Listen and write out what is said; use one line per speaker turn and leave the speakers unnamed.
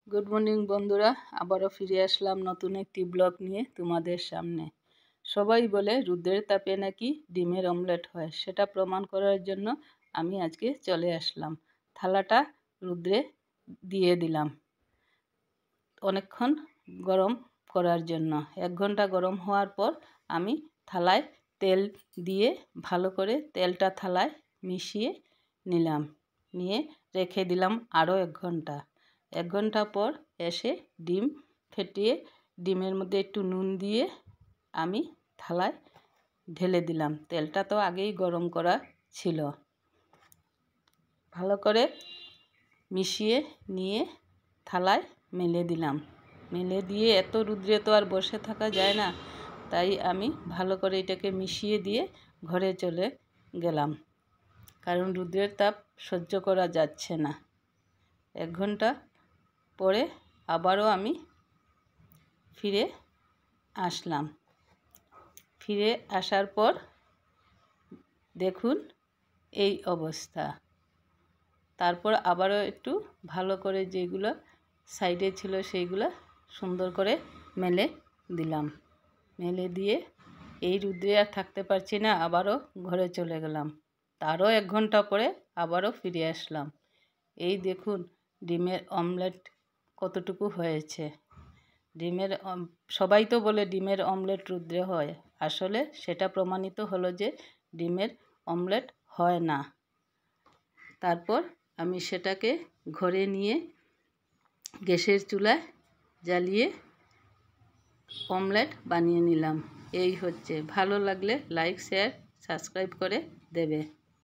Good morning বন্ধুরা, আবারও ফিরে আসলাম নতুন একটি ব্লগ নিয়ে তোমাদের সামনে। সবাই বলে রোদের তাপে নাকি ডিমের অমলেট হয়, সেটা প্রমাণ করার জন্য আমি আজকে চলে আসলাম। থালাটা রোদে দিয়ে দিলাম অনেকক্ষণ গরম করার জন্য। 1 ঘন্টা গরম হওয়ার পর আমি থালায় তেল দিয়ে ভালো করে তেলটা থালায় মিশিয়ে নিলাম, নিয়ে রেখে দিলাম আরও 1 ঘন্টা। 1 ঘন্টা পর এসে ডিম ফেটিয়ে ডিমের মধ্যে একটু নুন দিয়ে আমি থালায় ঢেলে দিলাম। তেলটা তো আগেই গরম করা ছিল। ভালো করে মিশিয়ে নিয়ে থালায় মেলে দিলাম। মেলে দিয়ে এত রোদ্রে তো আর বসে থাকা যায় না, তাই আমি ভালো করে এটাকে মিশিয়ে দিয়ে ঘরে চলে গেলাম, কারণ রোদের তাপ সহ্য করা যাচ্ছে না। 1 ঘন্টা পরে আবারও আমি ফিরে আসলাম। ফিরে আসার পর দেখুন এই অবস্থা। তারপর আবারও একটু ভালো করে যেগুলো সাইডে ছিল সেইগুলো সুন্দর করে মেলে দিলাম। মেলে দিয়ে এই রোদে আর থাকতে পারছি না, আবারও ঘরে চলে গেলাম। তারও 1 ঘন্টা পরে আবারও ফিরে আসলাম। এই দেখুন ডিমের অমলেট কতটুকু হয়েছে। সবাই তো বলে ডিমের অমলেট রোদে হয়, আসলে সেটা প্রমাণিত হলো যে ডিমের অমলেট হয় না। তারপর আমি সেটাকে ঘরে নিয়ে গ্যাসের চুলায় জ্বালিয়ে অমলেট বানিয়ে নিলাম। এই হচ্ছে। ভালো লাগলে লাইক, শেয়ার, সাবস্ক্রাইব করে দেবে।